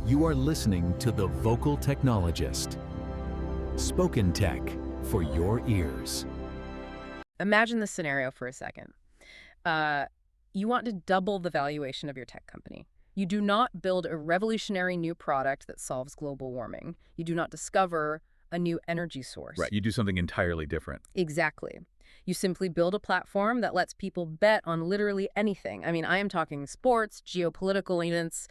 You are listening to The Vocal Technologist. Spoken tech for your ears. Imagine this scenario for a second. You want to double the valuation of your tech company. You do not build a revolutionary new product that solves global warming. You do not discover a new energy source. Right, you do something entirely different. Exactly. You simply build a platform that lets people bet on literally anything. I mean, I am talking sports, geopolitical events,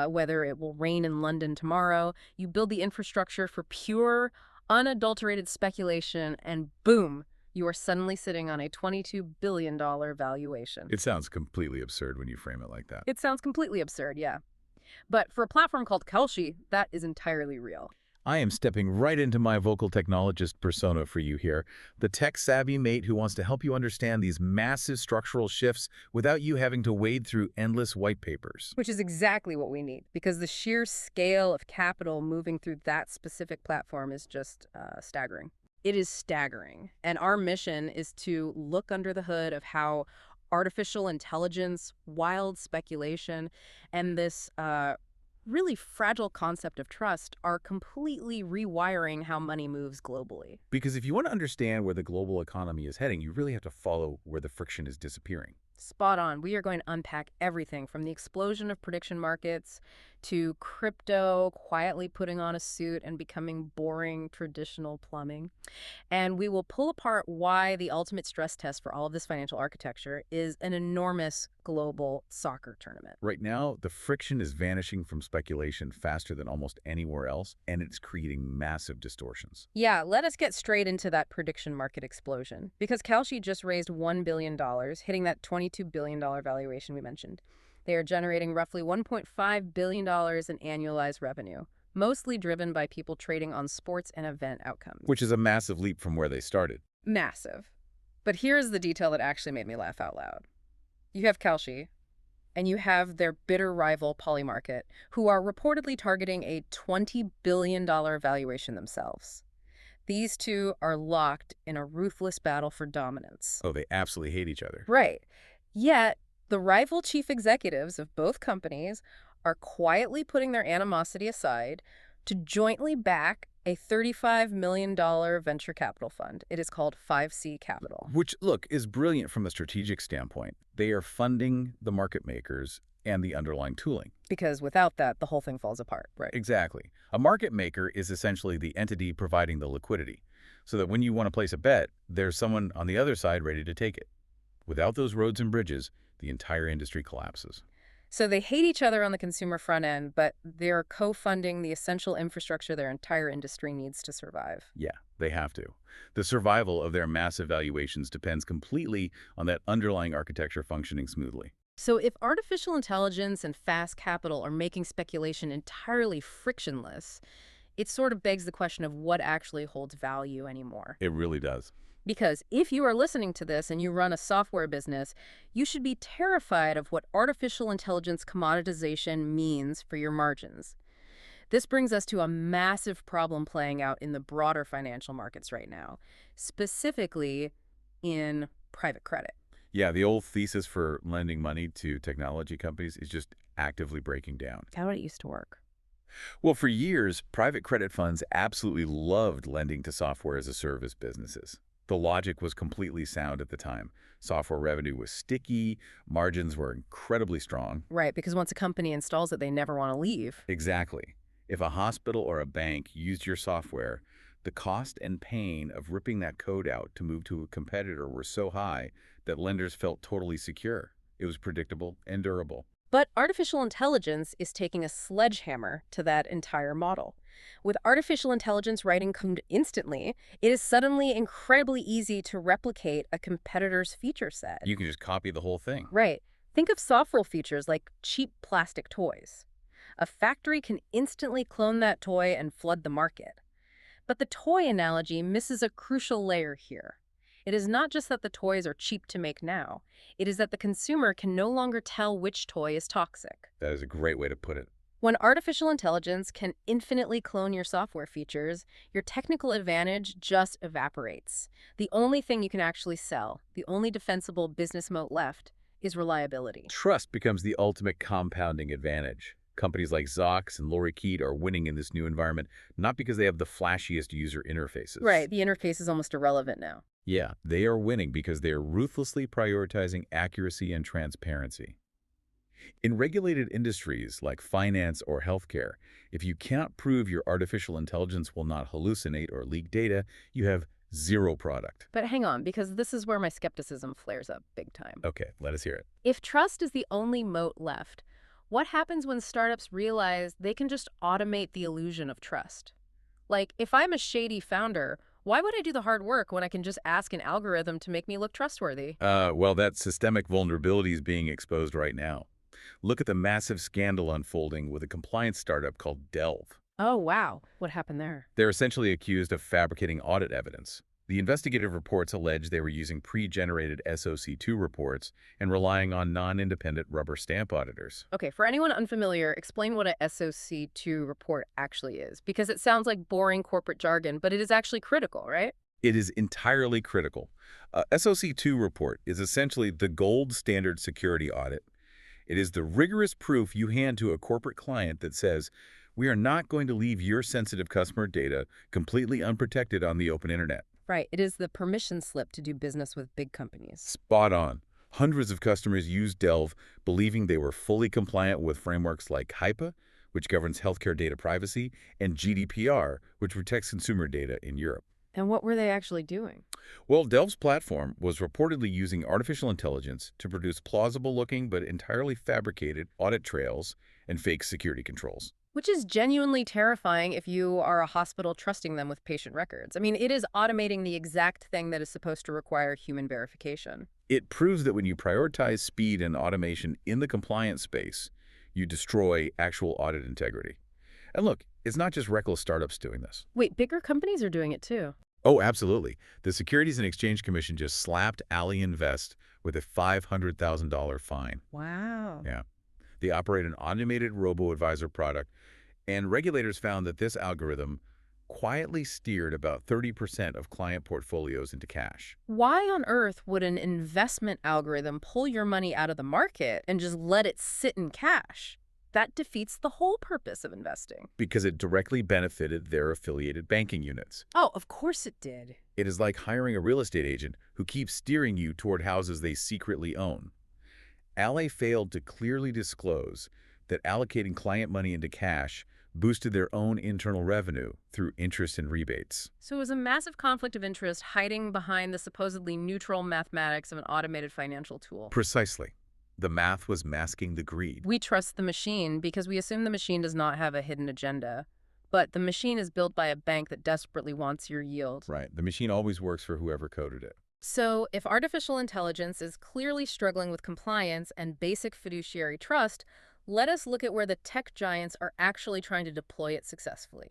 whether it will rain in London tomorrow. You build the infrastructure for pure, unadulterated speculation, and boom, you are suddenly sitting on a $22 billion valuation. It sounds completely absurd when you frame it like that. It sounds completely absurd, yeah. But for a platform called chalky, that is entirely real. I am stepping right into my vocal technologist persona for you here, the tech-savvy mate who wants to help you understand these massive structural shifts without you having to wade through endless white papers. Which is exactly what we need, because the sheer scale of capital moving through that specific platform is just staggering. It is staggering. And our mission is to look under the hood of how artificial intelligence, wild speculation, and this really fragile concept of trust are completely rewiring how money moves globally. Because if you want to understand where the global economy is heading, you really have to follow where the friction is disappearing. Spot on. We are going to unpack everything from the explosion of prediction markets to crypto quietly putting on a suit and becoming boring traditional plumbing. And we will pull apart why the ultimate stress test for all of this financial architecture is an enormous global soccer tournament. Right now, the friction is vanishing from speculation faster than almost anywhere else, and it's creating massive distortions. Yeah, let us get straight into that prediction market explosion. Because chalky just raised $1 billion, hitting that $22 billion valuation we mentioned. They are generating roughly $1.5 billion in annualized revenue, mostly driven by people trading on sports and event outcomes. Which is a massive leap from where they started. Massive. But here's the detail that actually made me laugh out loud. You have chalky, and you have their bitter rival Polymarket, who are reportedly targeting a $20 billion valuation themselves. These two are locked in a ruthless battle for dominance. Oh, they absolutely hate each other. Right. Yet, the rival chief executives of both companies are quietly putting their animosity aside to jointly back a $35 million venture capital fund. It is called 5C Capital. Which, look, is brilliant from a strategic standpoint. They are funding the market makers and the underlying tooling. Because without that, the whole thing falls apart, right? Exactly. A market maker is essentially the entity providing the liquidity, so that when you want to place a bet, there's someone on the other side ready to take it. Without those roads and bridges, the entire industry collapses. So they hate each other on the consumer front end, but they're co-funding the essential infrastructure their entire industry needs to survive. Yeah, they have to. The survival of their massive valuations depends completely on that underlying architecture functioning smoothly. So if artificial intelligence and fast capital are making speculation entirely frictionless, it sort of begs the question of what actually holds value anymore. It really does. Because if you are listening to this and you run a software business, you should be terrified of what artificial intelligence commoditization means for your margins. This brings us to a massive problem playing out in the broader financial markets right now, specifically in private credit. Yeah, the old thesis for lending money to technology companies is just actively breaking down. How it used to work. Well, for years, private credit funds absolutely loved lending to software as a service businesses. The logic was completely sound at the time. Software revenue was sticky, margins were incredibly strong. Right, because once a company installs it, they never want to leave. Exactly. If a hospital or a bank used your software, the cost and pain of ripping that code out to move to a competitor were so high that lenders felt totally secure. It was predictable and durable. But artificial intelligence is taking a sledgehammer to that entire model. With artificial intelligence writing code instantly, it is suddenly incredibly easy to replicate a competitor's feature set. You can just copy the whole thing. Right. Think of software features like cheap plastic toys. A factory can instantly clone that toy and flood the market. But the toy analogy misses a crucial layer here. It is not just that the toys are cheap to make now. It is that the consumer can no longer tell which toy is toxic. That is a great way to put it. When artificial intelligence can infinitely clone your software features, your technical advantage just evaporates. The only thing you can actually sell, the only defensible business moat left, is reliability. Trust becomes the ultimate compounding advantage. Companies like Zox and Lorikeet are winning in this new environment, not because they have the flashiest user interfaces. Right, the interface is almost irrelevant now. Yeah, they are winning because they are ruthlessly prioritizing accuracy and transparency. In regulated industries like finance or healthcare, if you cannot prove your artificial intelligence will not hallucinate or leak data, you have zero product. But hang on, because this is where my skepticism flares up big time. Okay, let us hear it. If trust is the only moat left, what happens when startups realize they can just automate the illusion of trust? Like, if I'm a shady founder, why would I do the hard work when I can just ask an algorithm to make me look trustworthy? Well, that systemic vulnerability is being exposed right now. Look at the massive scandal unfolding with a compliance startup called Delve. Oh, wow. What happened there? They're essentially accused of fabricating audit evidence. The investigative reports allege they were using pre-generated SOC2 reports and relying on non-independent rubber stamp auditors. Okay, for anyone unfamiliar, explain what a SOC2 report actually is, because it sounds like boring corporate jargon, but it is actually critical, right? It is entirely critical. A SOC2 report is essentially the gold standard security audit. It is the rigorous proof you hand to a corporate client that says, we are not going to leave your sensitive customer data completely unprotected on the open internet. Right, it is the permission slip to do business with big companies. Spot on. Hundreds of customers used Delve, believing they were fully compliant with frameworks like HIPAA, which governs healthcare data privacy, and GDPR, which protects consumer data in Europe. And what were they actually doing? Well, Delve's platform was reportedly using artificial intelligence to produce plausible-looking but entirely fabricated audit trails and fake security controls. Which is genuinely terrifying if you are a hospital trusting them with patient records. I mean, it is automating the exact thing that is supposed to require human verification. It proves that when you prioritize speed and automation in the compliance space, you destroy actual audit integrity. And look, it's not just reckless startups doing this. Wait, bigger companies are doing it too. Oh, absolutely. The Securities and Exchange Commission just slapped Ally Invest with a $500,000 fine. Wow. Yeah. They operate an automated robo-advisor product, and regulators found that this algorithm quietly steered about 30% of client portfolios into cash. Why on earth would an investment algorithm pull your money out of the market and just let it sit in cash? That defeats the whole purpose of investing. Because it directly benefited their affiliated banking units. Oh, of course it did. It is like hiring a real estate agent who keeps steering you toward houses they secretly own. Ally failed to clearly disclose that allocating client money into cash boosted their own internal revenue through interest and rebates. So it was a massive conflict of interest hiding behind the supposedly neutral mathematics of an automated financial tool. Precisely. The math was masking the greed. We trust the machine because we assume the machine does not have a hidden agenda. But the machine is built by a bank that desperately wants your yield. Right. The machine always works for whoever coded it. So if artificial intelligence is clearly struggling with compliance and basic fiduciary trust, let us look at where the tech giants are actually trying to deploy it successfully.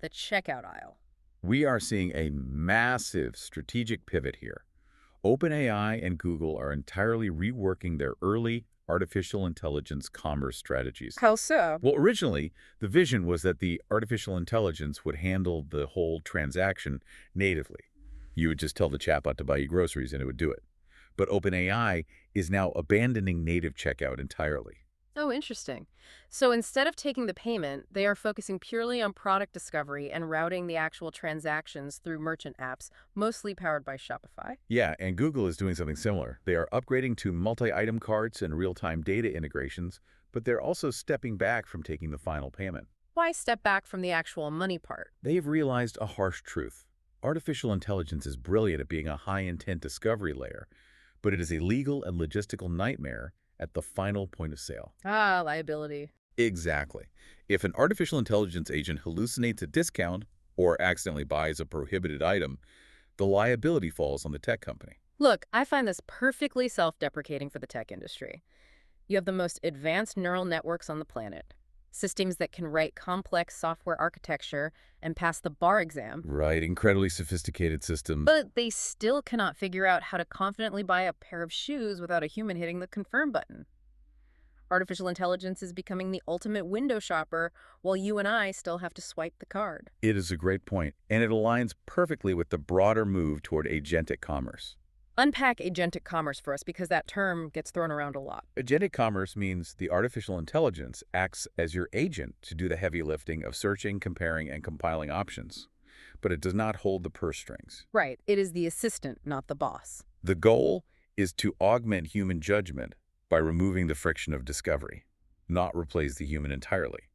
The checkout aisle. We are seeing a massive strategic pivot here. OpenAI and Google are entirely reworking their early artificial intelligence commerce strategies. How so? Well, originally, the vision was that the artificial intelligence would handle the whole transaction natively. You would just tell the chatbot to buy you groceries and it would do it. But OpenAI is now abandoning native checkout entirely. Oh, interesting. So instead of taking the payment, they are focusing purely on product discovery and routing the actual transactions through merchant apps, mostly powered by Shopify. Yeah, and Google is doing something similar. They are upgrading to multi-item carts and real-time data integrations, but they're also stepping back from taking the final payment. Why step back from the actual money part? They've realized a harsh truth. Artificial intelligence is brilliant at being a high-intent discovery layer, but it is a legal and logistical nightmare at the final point of sale. Ah, liability. Exactly. If an artificial intelligence agent hallucinates a discount or accidentally buys a prohibited item, the liability falls on the tech company. Look, I find this perfectly self-deprecating for the tech industry. You have the most advanced neural networks on the planet. Systems that can write complex software architecture and pass the bar exam. Right, incredibly sophisticated systems. But they still cannot figure out how to confidently buy a pair of shoes without a human hitting the confirm button. Artificial intelligence is becoming the ultimate window shopper, while you and I still have to swipe the card. It is a great point, and it aligns perfectly with the broader move toward agentic commerce. Unpack agentic commerce for us because that term gets thrown around a lot. Agentic commerce means the artificial intelligence acts as your agent to do the heavy lifting of searching, comparing, and compiling options. But it does not hold the purse strings. Right. It is the assistant, not the boss. The goal is to augment human judgment by removing the friction of discovery, not replace the human entirely.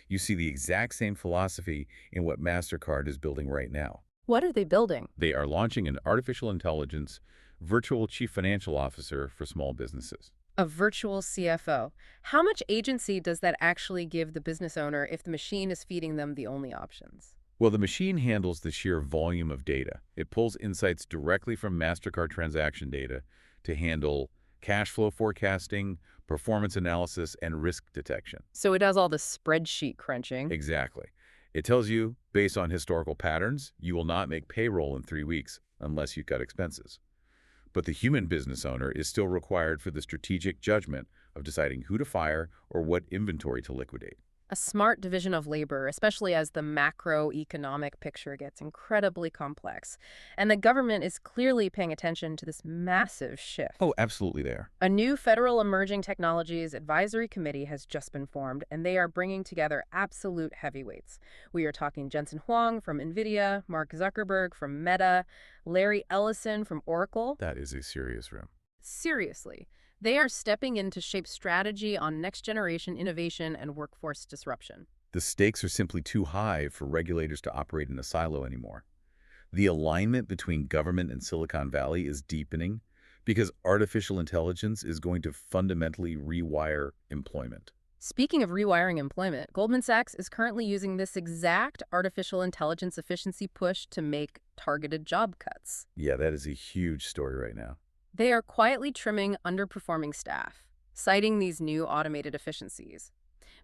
You see the exact same philosophy in what Mastercard is building right now. What are they building? They are launching an artificial intelligence virtual chief financial officer for small businesses. A virtual CFO. How much agency does that actually give the business owner if the machine is feeding them the only options? Well, the machine handles the sheer volume of data. It pulls insights directly from Mastercard transaction data to handle cash flow forecasting, performance analysis, and risk detection. So it does all the spreadsheet crunching. Exactly. It tells you, based on historical patterns, you will not make payroll in 3 weeks unless you cut expenses. But the human business owner is still required for the strategic judgment of deciding who to fire or what inventory to liquidate. A smart division of labor, especially as the macroeconomic picture gets incredibly complex. And the government is clearly paying attention to this massive shift. Oh, absolutely there. A new Federal Emerging Technologies Advisory Committee has just been formed, and they are bringing together absolute heavyweights. We are talking Jensen Huang from NVIDIA, Mark Zuckerberg from Meta, Larry Ellison from Oracle. That is a serious room. Seriously. They are stepping in to shape strategy on next-generation innovation and workforce disruption. The stakes are simply too high for regulators to operate in a silo anymore. The alignment between government and Silicon Valley is deepening because artificial intelligence is going to fundamentally rewire employment. Speaking of rewiring employment, Goldman Sachs is currently using this exact artificial intelligence efficiency push to make targeted job cuts. Yeah, that is a huge story right now. They are quietly trimming underperforming staff, citing these new automated efficiencies.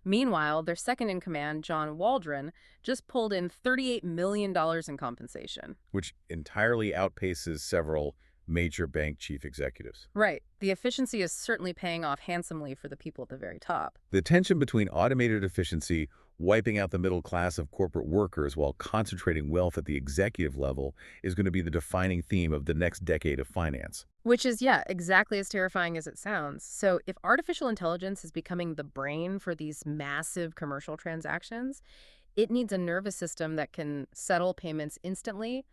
Meanwhile, their second-in-command, John Waldron, just pulled in $38 million in compensation. Which entirely outpaces several major bank chief executives. Right. The efficiency is certainly paying off handsomely for the people at the very top. The tension between automated efficiency, wiping out the middle class of corporate workers while concentrating wealth at the executive level is going to be the defining theme of the next decade of finance. Which is, yeah, exactly as terrifying as it sounds. So if artificial intelligence is becoming the brain for these massive commercial transactions, it needs a nervous system that can settle payments instantly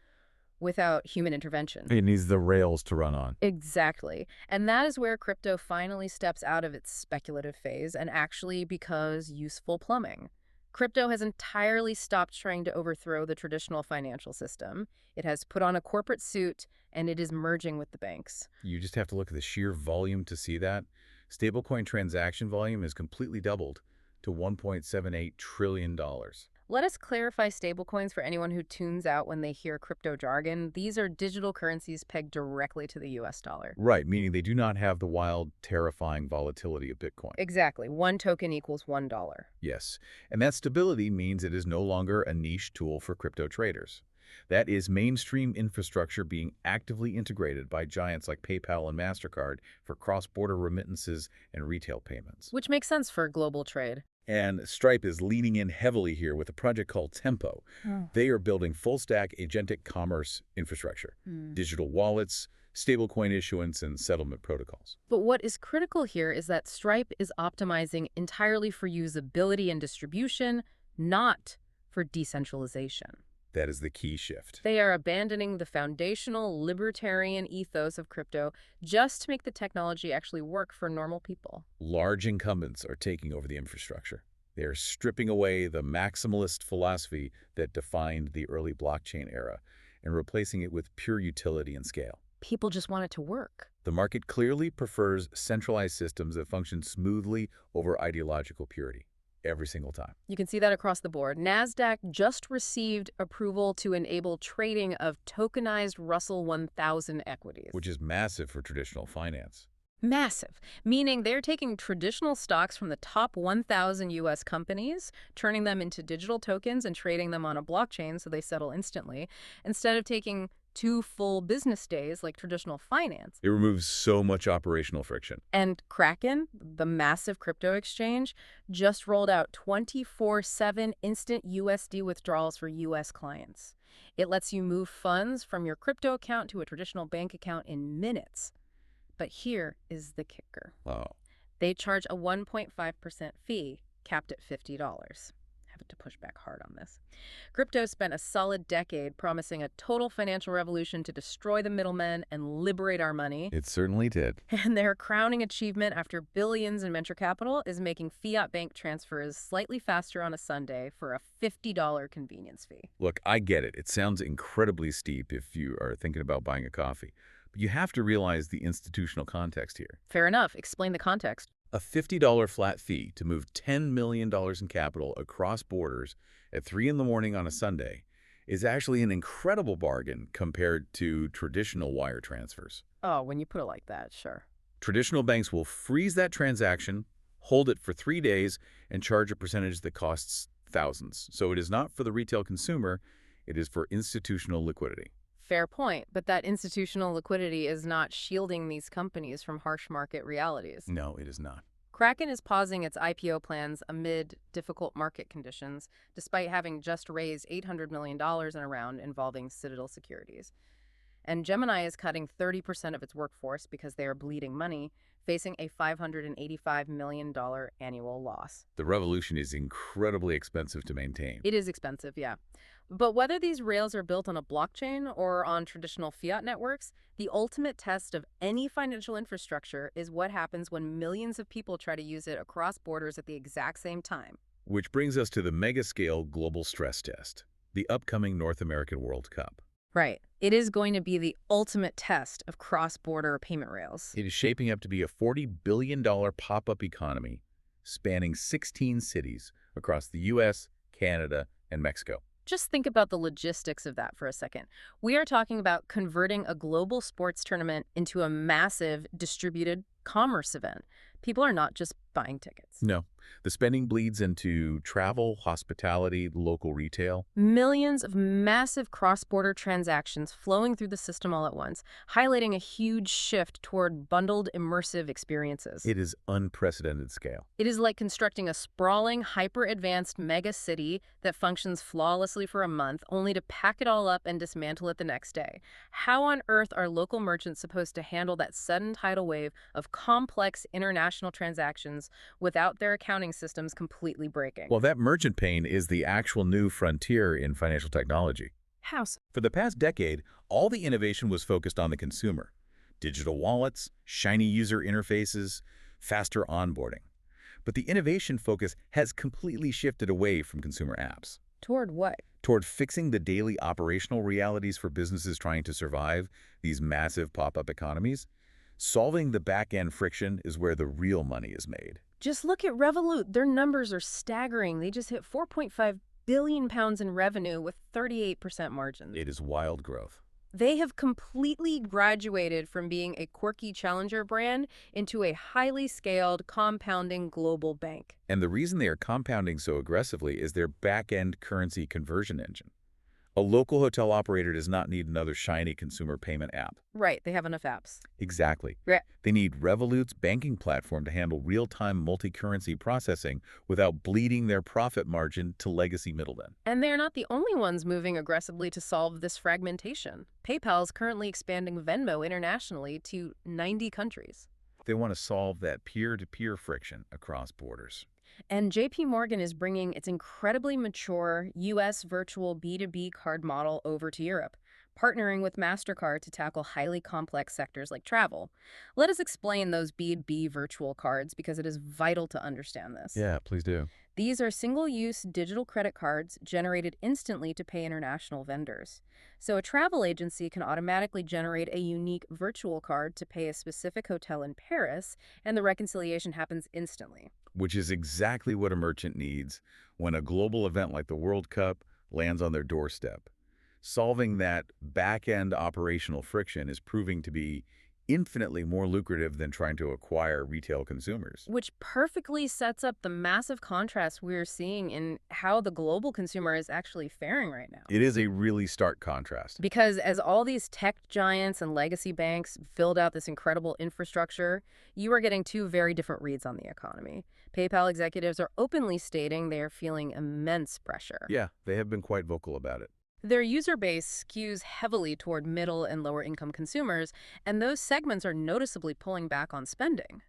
without human intervention. It needs the rails to run on. Exactly. And that is where crypto finally steps out of its speculative phase and actually becomes useful plumbing. Crypto has entirely stopped trying to overthrow the traditional financial system. It has put on a corporate suit, and it is merging with the banks. You just have to look at the sheer volume to see that. Stablecoin transaction volume has completely doubled to $1.78 trillion. Let us clarify stablecoins for anyone who tunes out when they hear crypto jargon. These are digital currencies pegged directly to the US dollar. Right, meaning they do not have the wild, terrifying volatility of Bitcoin. Exactly. One token equals $1. Yes, and that stability means it is no longer a niche tool for crypto traders. That is mainstream infrastructure being actively integrated by giants like PayPal and Mastercard for cross-border remittances and retail payments. Which makes sense for global trade. And Stripe is leaning in heavily here with a project called Tempo. They are building full-stack agentic commerce infrastructure, digital wallets, stablecoin issuance, and settlement protocols. But what is critical here is that Stripe is optimizing entirely for usability and distribution, not for decentralization. That is the key shift. They are abandoning the foundational libertarian ethos of crypto just to make the technology actually work for normal people. Large incumbents are taking over the infrastructure. They are stripping away the maximalist philosophy that defined the early blockchain era and replacing it with pure utility and scale. People just want it to work. The market clearly prefers centralized systems that function smoothly over ideological purity. Every single time. You can see that across the board. NASDAQ just received approval to enable trading of tokenized Russell 1000 equities. Which is massive for traditional finance. Massive, meaning they're taking traditional stocks from the top 1,000 U.S. companies, turning them into digital tokens and trading them on a blockchain so they settle instantly, instead of taking 2 full business days like traditional finance. It removes so much operational friction. And Kraken, the massive crypto exchange, just rolled out 24/7 instant USD withdrawals for US clients. It lets you move funds from your crypto account to a traditional bank account in minutes. But here is the kicker. Wow. They charge a 1.5% fee, capped at $50. Having to push back hard on this. Crypto spent a solid decade promising a total financial revolution to destroy the middlemen and liberate our money. It certainly did. And their crowning achievement after billions in venture capital is making fiat bank transfers slightly faster on a Sunday for a $50 convenience fee. Look, I get it. It sounds incredibly steep if you are thinking about buying a coffee. But you have to realize the institutional context here. Fair enough. Explain the context. A $50 flat fee to move $10 million in capital across borders at 3 in the morning on a Sunday is actually an incredible bargain compared to traditional wire transfers. Oh, when you put it like that, sure. Traditional banks will freeze that transaction, hold it for 3 days, and charge a percentage that costs thousands. So it is not for the retail consumer, it is for institutional liquidity. Fair point, but that institutional liquidity is not shielding these companies from harsh market realities. No, it is not. Kraken is pausing its IPO plans amid difficult market conditions, despite having just raised $800 million in a round involving Citadel Securities. And Gemini is cutting 30% of its workforce because they are bleeding money, facing a $585 million annual loss. The revolution is incredibly expensive to maintain. It is expensive, yeah. But whether these rails are built on a blockchain or on traditional fiat networks, the ultimate test of any financial infrastructure is what happens when millions of people try to use it across borders at the exact same time. Which brings us to the mega-scale global stress test, the upcoming North American World Cup. Right. It is going to be the ultimate test of cross-border payment rails. It is shaping up to be a $40 billion pop-up economy spanning 16 cities across the U.S., Canada, and Mexico. Just think about the logistics of that for a second. We are talking about converting a global sports tournament into a massive distributed commerce event. People are not just buying tickets. No. The spending bleeds into travel, hospitality, local retail. Millions of massive cross-border transactions flowing through the system all at once, highlighting a huge shift toward bundled, immersive experiences. It is unprecedented scale. It is like constructing a sprawling, hyper-advanced mega city that functions flawlessly for a month, only to pack it all up and dismantle it the next day. How on earth are local merchants supposed to handle that sudden tidal wave of complex international transactions without their accounting systems completely breaking? Well, that merchant pain is the actual new frontier in financial technology. How so? For the past decade, all the innovation was focused on the consumer. Digital wallets, shiny user interfaces, faster onboarding. But the innovation focus has completely shifted away from consumer apps. Toward what? Toward fixing the daily operational realities for businesses trying to survive these massive pop-up economies. Solving the back-end friction is where the real money is made. Just look at Revolut. Their numbers are staggering. They just hit £4.5 billion in revenue with 38% margins. It is wild growth. They have completely graduated from being a quirky challenger brand into a highly scaled, compounding global bank. And the reason they are compounding so aggressively is their back-end currency conversion engine. A local hotel operator does not need another shiny consumer payment app. Right, they have enough apps. Exactly. Yeah. They need Revolut's banking platform to handle real-time multi-currency processing without bleeding their profit margin to legacy middlemen. And they're not the only ones moving aggressively to solve this fragmentation. PayPal is currently expanding Venmo internationally to 90 countries. They want to solve that peer-to-peer friction across borders. And JP Morgan is bringing its incredibly mature U.S. virtual B2B card model over to Europe, partnering with Mastercard to tackle highly complex sectors like travel. Let us explain those B2B virtual cards because it is vital to understand this. Yeah, please do. These are single-use digital credit cards generated instantly to pay international vendors. So a travel agency can automatically generate a unique virtual card to pay a specific hotel in Paris, and the reconciliation happens instantly. Which is exactly what a merchant needs when a global event like the World Cup lands on their doorstep. Solving that back-end operational friction is proving to be infinitely more lucrative than trying to acquire retail consumers. Which perfectly sets up the massive contrast we're seeing in how the global consumer is actually faring right now. It is a really stark contrast. Because as all these tech giants and legacy banks build out this incredible infrastructure, you are getting two very different reads on the economy. PayPal executives are openly stating they are feeling immense pressure. Yeah, they have been quite vocal about it. Their user base skews heavily toward middle and lower income consumers, and those segments are noticeably pulling back on spending.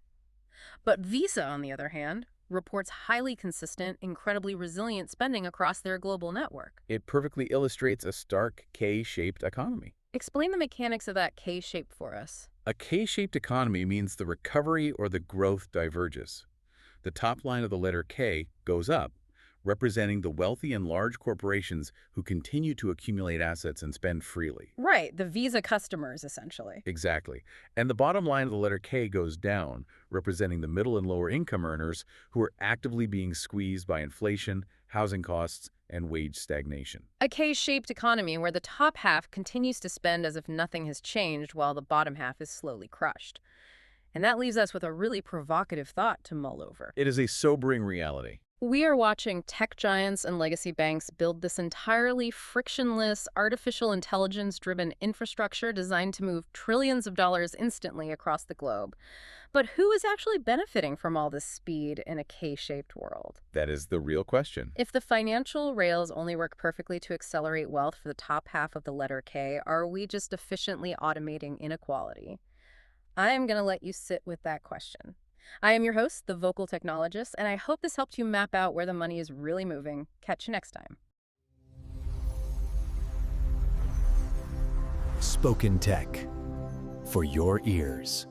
But Visa, on the other hand, reports highly consistent, incredibly resilient spending across their global network. It perfectly illustrates a stark K-shaped economy. Explain the mechanics of that K-shape for us. A K-shaped economy means the recovery or the growth diverges. The top line of the letter K goes up, representing the wealthy and large corporations who continue to accumulate assets and spend freely. Right, the Visa customers, essentially. Exactly. And the bottom line of the letter K goes down, representing the middle and lower income earners who are actively being squeezed by inflation, housing costs, and wage stagnation. A K-shaped economy where the top half continues to spend as if nothing has changed while the bottom half is slowly crushed. And that leaves us with a really provocative thought to mull over. It is a sobering reality. We are watching tech giants and legacy banks build this entirely frictionless, artificial intelligence-driven infrastructure designed to move trillions of dollars instantly across the globe. But who is actually benefiting from all this speed in a K-shaped world? That is the real question. If the financial rails only work perfectly to accelerate wealth for the top half of the letter K, are we just efficiently automating inequality? I am going to let you sit with that question. I am your host, the Vocal Technologist, and I hope this helped you map out where the money is really moving. Catch you next time. Spoken Tech for your ears.